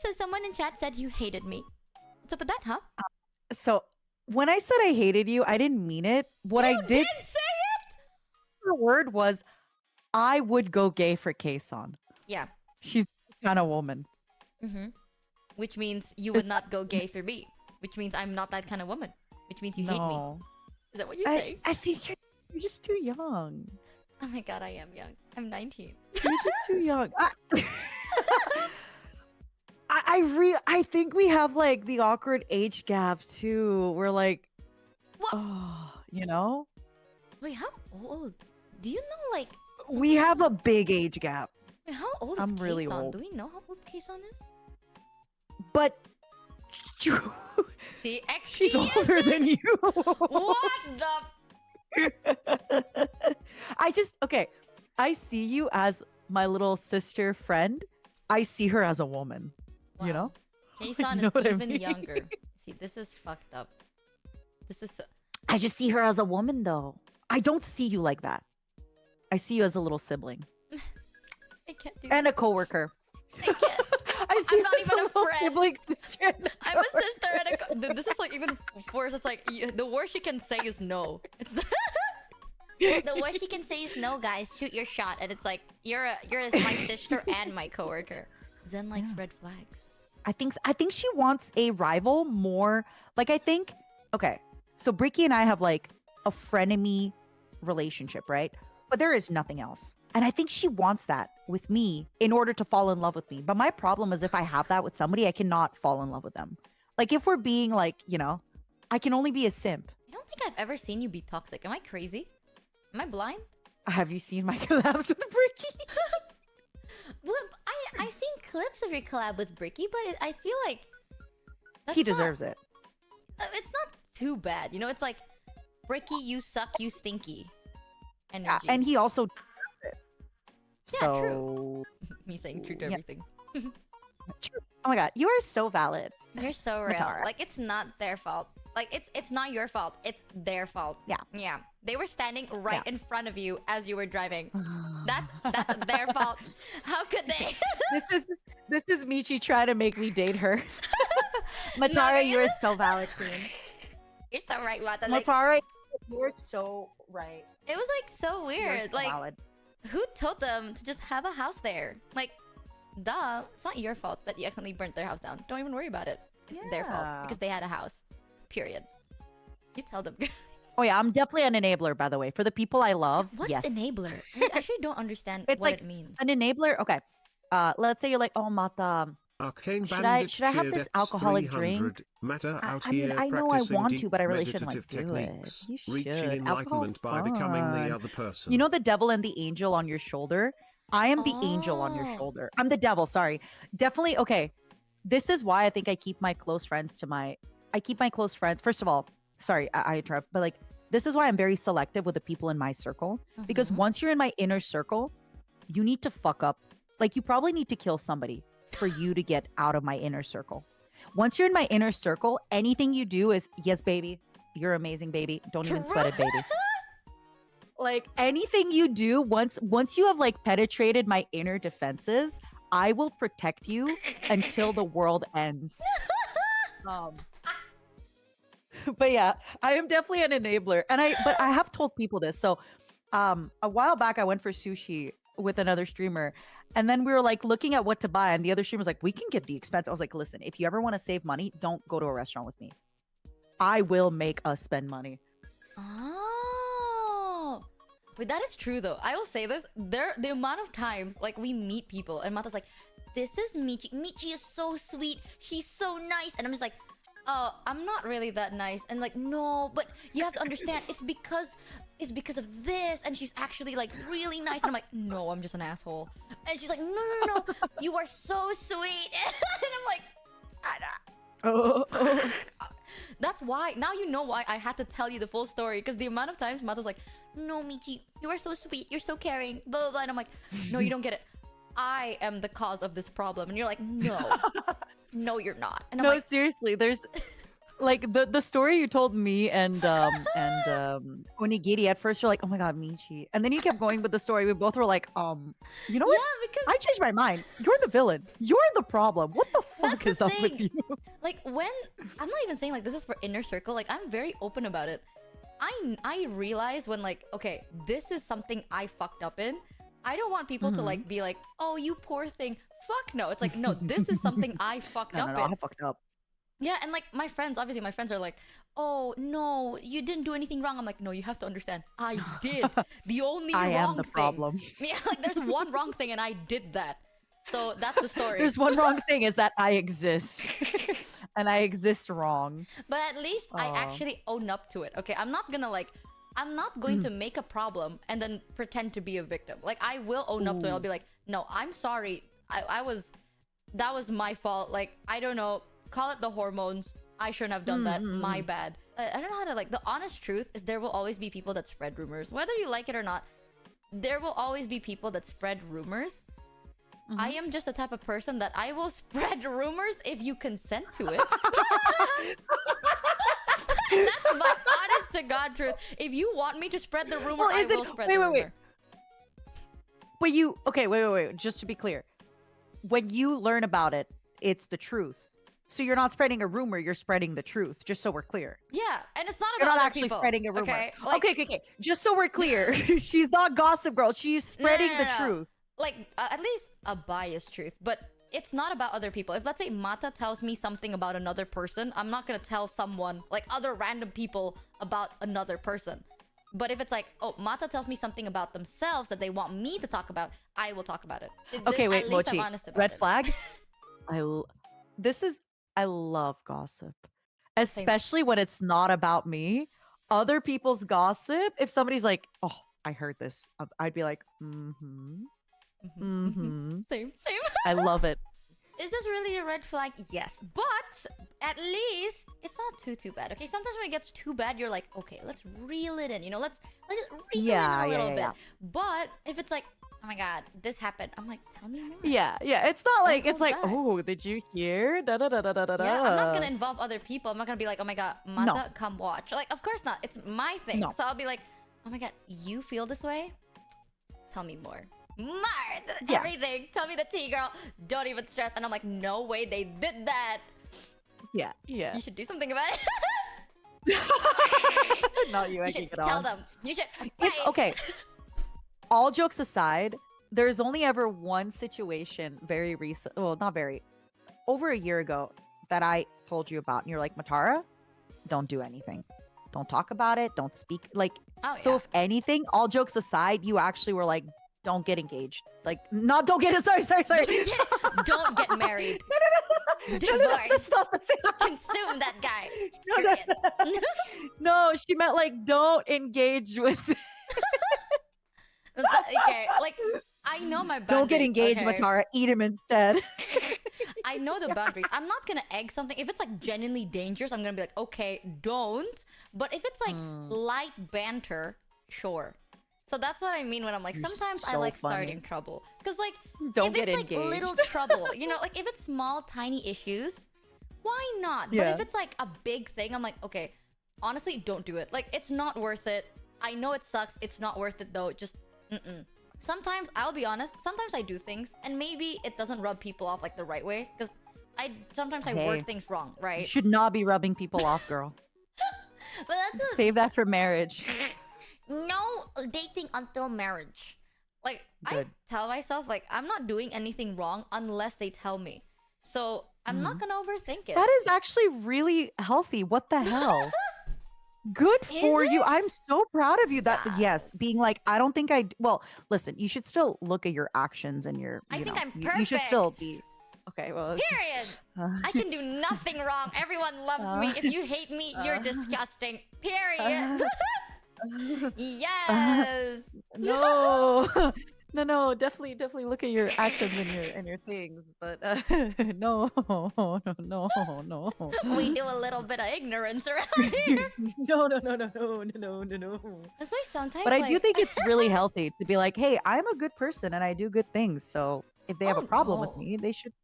so someone in chat said you hated me. What's up with that, huh? So when I said I hated you, I didn't mean it. What I You did say it? the word was I would go gay for Kason. Yeah. She's the kind of woman. Mm-hmm. Which means you would not go gay for me. Which means I'm not that kind of woman. Which means you hate me. Is that what you're saying? I think you're just too young. Oh my god, I am young. I'm 19. You're just too young. I think we have like the awkward age gap too. We're like, what? Oh, you know? Wait, how old? Do you know like? We have a big age gap. Wait, how old is I'm really Kason? old. Do we know how old Kason is? But see, she's older than you. What the? Okay. I see you as my little sister friend. I see her as a woman. Wow. You know? Kason You know is I even mean? younger. See, this is fucked up. This is. I just see her as a woman, though. I don't see you like that. I see you as a little sibling. I can't do and this. a coworker. I can't. I see I'm not you as even a little friend. sibling, sister, and I'm a sister and a. This is like even worse. It's like the worst she can say is no. It's the worst she can say is no, guys. Shoot your shot, and it's like you're my sister and my coworker. Zen likes red flags. I think she wants a rival more. Like okay. So Bricky and I have like a frenemy relationship, right? But there is nothing else. And I think she wants that with me in order to fall in love with me. But my problem is if I have that with somebody, I cannot fall in love with them. Like if we're being like, you know, I can only be a simp. I don't think I've ever seen you be toxic. Am I crazy? Am I blind? Have you seen my collabs with Bricky? Well, I've seen clips of your collab with Bricky, but I feel like He deserves it. It's not too bad, you know. It's like Bricky, you suck, you stinky. Energy. Yeah, and he also deserves it. Yeah, so... true. Me saying true to everything. Oh my god, you are so valid. You're so real. Matara. Like it's not their fault. Like it's not your fault. It's their fault. Yeah. Yeah. They were standing right in front of you as you were driving. That's their fault. How could they? This is Michi trying to make me date her. Matara, you're so valid, queen. You're so right, Mata. Matara, you're so right. It was like so weird. So like valid. who told them to just have a house there? Like, duh. It's not your fault that you accidentally burnt their house down. Don't even worry about it. It's their fault because they had a house. Period. You tell them. Oh yeah, I'm definitely an enabler, by the way. For the people I love, What's yes. enabler? I actually don't understand It's what like it means. an enabler. Okay, let's say you're like, oh Mata, Arcane should Bandit I have cheered this at alcoholic 300. drink? Matter out I mean, here I know I practicing want to, deep but I really shouldn't meditative like do it. techniques, You reaching should. enlightenment Alcohol's by becoming fun. the other person. You know the devil and the angel on your shoulder? I am the angel on your Oh. shoulder. I'm the devil, sorry. Definitely, okay. This is why I think I keep my close friends First of all, sorry, I interrupt, but like, this is why I'm very selective with the people in my circle. Because Mhm. once you're in my inner circle, you need to fuck up. Like, you probably need to kill somebody for you to get out of my inner circle. Once you're in my inner circle, anything you do is, yes, baby, you're amazing, baby. Don't even sweat it, baby. Like anything you do, once you have like penetrated my inner defenses, I will protect you until the world ends. But yeah, I am definitely an enabler. But I have told people this. So a while back I went for sushi with another streamer, and then we were like looking at what to buy, and the other streamer was like, we can get the expensive. I was like, listen, if you ever want to save money, don't go to a restaurant with me. I will make us spend money. Oh. Wait, that is true though. I will say this. The amount of times like we meet people and Mata's like, this is Michi. Michi is so sweet. She's so nice. And I'm just like, oh, I'm not really that nice. And like, no, but you have to understand it's because of this, and she's actually like really nice. And I'm like, no, I'm just an asshole. And she's like, no, you are so sweet. And I'm like, that's why now you know why I had to tell you the full story, because the amount of times Mata's like, no, Michi, you are so sweet, you're so caring, blah blah blah. And I'm like, no, you don't get it. I am the cause of this problem. And you're like, no, you're not. And I'm No, like, seriously, there's like the story you told me and Onigiri. At first you're like, oh my god, Michi, and then you kept going with the story. We both were like, you know what? yeah, because I changed my mind. You're the villain. You're the problem. What the fuck? fuck is the up with thing. you? Like when I'm not even saying like this is for inner circle. Like I'm very open about it. I realize when like, okay, this is something I fucked up in. I don't want people to like be like, oh, you poor thing. Fuck no. It's like, no, this is something I fucked up in. I fucked up. Yeah, and like my friends, obviously my friends are like, oh no, you didn't do anything wrong. I'm like, no, you have to understand. I did. The only I wrong am the thing. problem. Yeah, like there's one wrong thing and I did that. So that's the story. There's one wrong thing is that I exist. And I exist wrong. But at least I actually own up to it. Okay, I'm not going to make a problem and then pretend to be a victim. Like I will own up to it. I'll be like, no, I'm sorry. That was my fault. Like, I don't know. Call it the hormones. I shouldn't have done that. My bad. I don't know how to like. The honest truth is there will always be people that spread rumors. Whether you like it or not, there will always be people that spread rumors. I am just the type of person that I will spread rumors if you consent to it. That's my honest to God truth. If you want me to spread the rumor, I will spread the rumor. But wait. Just to be clear, when you learn about it, it's the truth. So you're not spreading a rumor, you're spreading the truth, just so we're clear. Yeah, and it's not You're about not other actually people, spreading a rumor. Okay? Like, okay. Just so we're clear, she's not Gossip Girl. She's spreading the truth. Like, at least a biased truth, but it's not about other people. If let's say Mata tells me something about another person, I'm not gonna tell someone, like other random people about another person. But if it's like, oh, Mata tells me something about themselves that they want me to talk about, I will talk about it. Okay, wait, at least Mochi. I'm honest about Red it. flag? I love gossip. Especially when it's not about me. Other people's gossip, if somebody's like, oh, I heard this, I'd be like, Same. I love it. Is this really a red flag? Yes. But at least it's not too bad. Okay, sometimes when it gets too bad, you're like, okay, let's reel it in. You know, let's just reel it in a little bit. But if it's like, oh my god, this happened, I'm like, tell me more. Yeah. It's not like Don't it's like, hold back. oh, did you hear? Da da da da da da. Yeah, I'm not gonna involve other people. I'm not gonna be like, oh my god, Masa, come watch. Like, of course not. It's my thing. No. So I'll be like, oh my god, you feel this way? Tell me more. Everything. Tell me the tea, girl. Don't even stress. And I'm like, no way, they did that. Yeah. You should do something about it. Not you. I You can should get on. tell them. You should fight. Okay. All jokes aside, there's only ever one situation very recent. Well, not very. Over a year ago that I told you about, and you're like, Matara, don't do anything. Don't talk about it. Don't speak. Like, if anything, all jokes aside, you actually were like, don't get engaged. Like, don't get it. Sorry. Don't get married. Divorce. No, that's not the thing. Consume that guy. No, she meant like, don't engage with. Okay, like, I know my boundaries. Don't get engaged, okay? Matara. Eat him instead. I know the boundaries. I'm not gonna egg something. If it's like genuinely dangerous, I'm gonna be like, okay, don't. But if it's like light banter, sure. So that's what I mean when I'm like, sometimes I like starting trouble. Because like, Don't if get it's like engaged. little trouble, you know, like if it's small, tiny issues, why not? But if it's like a big thing, I'm like, okay, honestly, don't do it. Like, it's not worth it. I know it sucks. It's not worth it though. Just, Sometimes, I'll be honest, sometimes I do things and maybe it doesn't rub people off like the right way. Because sometimes I word things wrong, right? You should not be rubbing people off, girl. But that's Save that for marriage. no dating until marriage. Like, Good. I tell myself, like, I'm not doing anything wrong unless they tell me. So I'm not gonna overthink it. That is actually really healthy. What the hell? Good for you. I'm so proud of you. That yes, being like, I don't think well, listen, you should still look at your actions and your I think know, I'm you should still perfect. be okay. Well, Period. I can do nothing wrong. Everyone loves me. If you hate me, you're disgusting. Period. Yes. no. No, definitely look at your actions and your things, but no. We do a little bit of ignorance around here. No. That's why sometimes. But I do think it's really healthy to be like, hey, I'm a good person and I do good things. So if they have a problem with me, they should